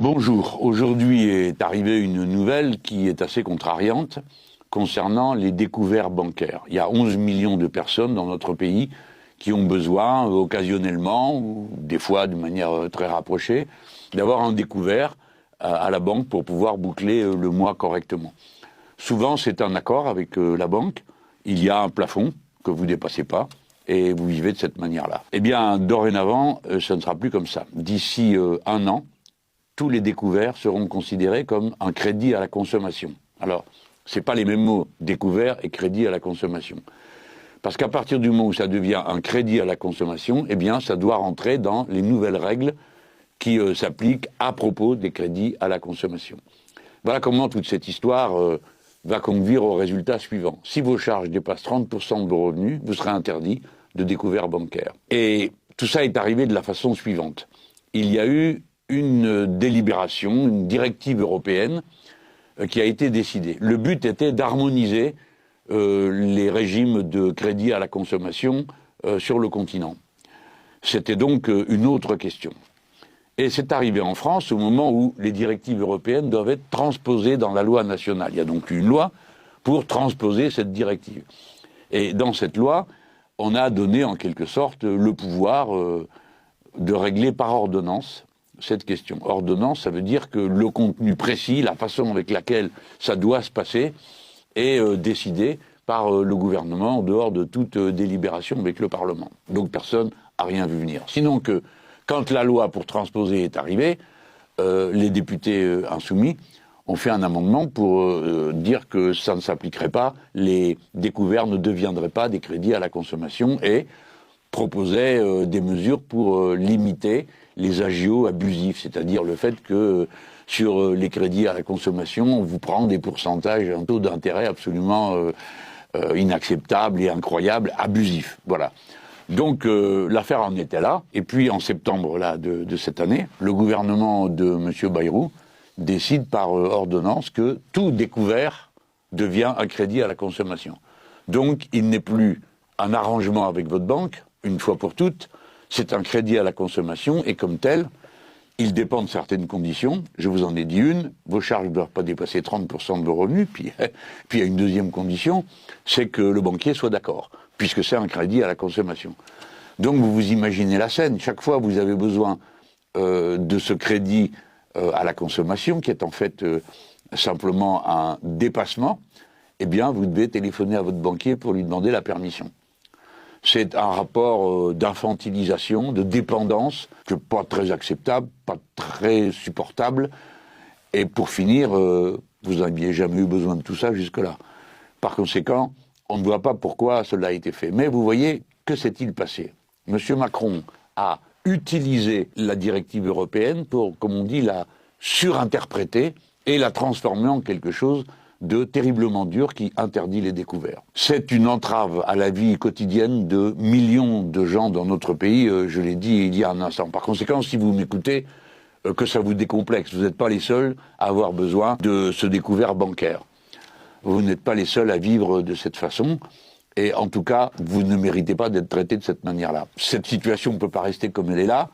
Bonjour, aujourd'hui est arrivée une nouvelle qui est assez contrariante concernant les découverts bancaires. Il y a 11 millions de personnes dans notre pays qui ont besoin, occasionnellement, ou des fois de manière très rapprochée, d'avoir un découvert à la banque pour pouvoir boucler le mois correctement. Souvent, c'est un accord avec la banque. Il y a un plafond que vous ne dépassez pas et vous vivez de cette manière-là. Eh bien, dorénavant, ça ne sera plus comme ça. D'ici un an, tous les découverts seront considérés comme un crédit à la consommation. Alors, ce n'est pas les mêmes mots, découvert et crédit à la consommation. Parce qu'à partir du moment où ça devient un crédit à la consommation, eh bien, ça doit rentrer dans les nouvelles règles qui s'appliquent à propos des crédits à la consommation. Voilà comment toute cette histoire va conduire au résultat suivant. Si vos charges dépassent 30% de vos revenus, vous serez interdit de découvert bancaire. Et tout ça est arrivé de la façon suivante. Il y a eu une délibération, une directive européenne qui a été décidée. Le but était d'harmoniser les régimes de crédit à la consommation sur le continent. C'était donc une autre question. Et c'est arrivé en France au moment où les directives européennes doivent être transposées dans la loi nationale. Il y a donc une loi pour transposer cette directive. Et dans cette loi, on a donné en quelque sorte le pouvoir de régler par ordonnance cette question. Ordonnance, ça veut dire que le contenu précis, la façon avec laquelle ça doit se passer, est décidé par le gouvernement en dehors de toute délibération avec le Parlement. Donc personne n'a rien vu venir. Sinon que, quand la loi pour transposer est arrivée, les députés insoumis ont fait un amendement pour dire que ça ne s'appliquerait pas, les découverts ne deviendraient pas des crédits à la consommation et proposaient des mesures pour limiter les agios abusifs, c'est-à-dire le fait que sur les crédits à la consommation, on vous prend des pourcentages, un taux d'intérêt absolument inacceptable et incroyable, abusif. Voilà. Donc l'affaire en était là. Et puis en septembre là, de cette année, le gouvernement de M. Bayrou décide par ordonnance que tout découvert devient un crédit à la consommation. Donc il n'est plus un arrangement avec votre banque, une fois pour toutes, c'est un crédit à la consommation et comme tel, il dépend de certaines conditions. Je vous en ai dit une, vos charges ne doivent pas dépasser 30% de vos revenus. Puis il y a une deuxième condition, c'est que le banquier soit d'accord, puisque c'est un crédit à la consommation. Donc vous vous imaginez la scène. Chaque fois vous avez besoin de ce crédit à la consommation, qui est en fait simplement un dépassement, eh bien vous devez téléphoner à votre banquier pour lui demander la permission. C'est un rapport d'infantilisation, de dépendance, que pas très acceptable, pas très supportable. Et pour finir, vous n'aviez jamais eu besoin de tout ça jusque-là. Par conséquent, on ne voit pas pourquoi cela a été fait. Mais vous voyez, que s'est-il passé? M. Macron a utilisé la directive européenne pour, comme on dit, la surinterpréter et la transformer en quelque chose de terriblement dur qui interdit les découverts. C'est une entrave à la vie quotidienne de millions de gens dans notre pays, je l'ai dit il y a un instant. Par conséquent, si vous m'écoutez, que ça vous décomplexe, vous n'êtes pas les seuls à avoir besoin de ce découvert bancaire. Vous n'êtes pas les seuls à vivre de cette façon, et en tout cas, vous ne méritez pas d'être traités de cette manière-là. Cette situation ne peut pas rester comme elle est là.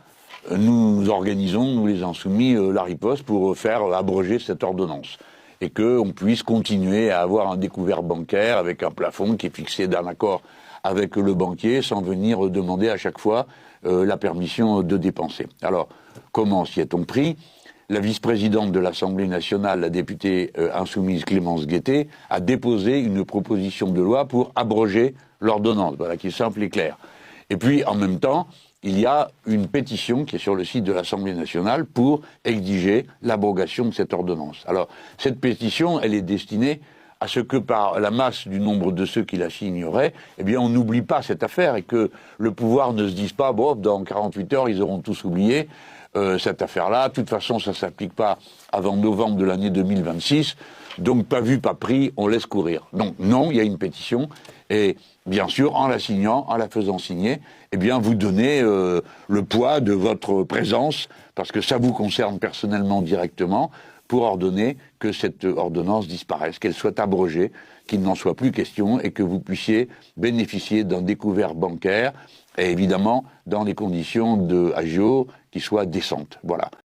Nous organisons, nous les insoumis, la riposte pour faire abroger cette ordonnance. Et qu'on puisse continuer à avoir un découvert bancaire avec un plafond qui est fixé d'un accord avec le banquier sans venir demander à chaque fois la permission de dépenser. Alors, comment s'y est-on pris? La vice-présidente de l'Assemblée nationale, la députée insoumise Clémence Guettet, a déposé une proposition de loi pour abroger l'ordonnance, voilà, qui est simple et claire. Et puis, en même temps, il y a une pétition qui est sur le site de l'Assemblée nationale pour exiger l'abrogation de cette ordonnance. Alors, cette pétition, elle est destinée à ce que par la masse du nombre de ceux qui la signeraient, eh bien, on n'oublie pas cette affaire et que le pouvoir ne se dise pas, bon, dans 48 heures, ils auront tous oublié cette affaire-là. De toute façon, ça ne s'applique pas avant novembre de l'année 2026. Donc, pas vu, pas pris, on laisse courir. Donc, non, il y a une pétition. Et bien sûr, en la signant, en la faisant signer, eh bien, vous donnez le poids de votre présence, parce que ça vous concerne personnellement directement, pour ordonner que cette ordonnance disparaisse, qu'elle soit abrogée, qu'il n'en soit plus question et que vous puissiez bénéficier d'un découvert bancaire, et évidemment dans les conditions de agio qui soient décentes. Voilà.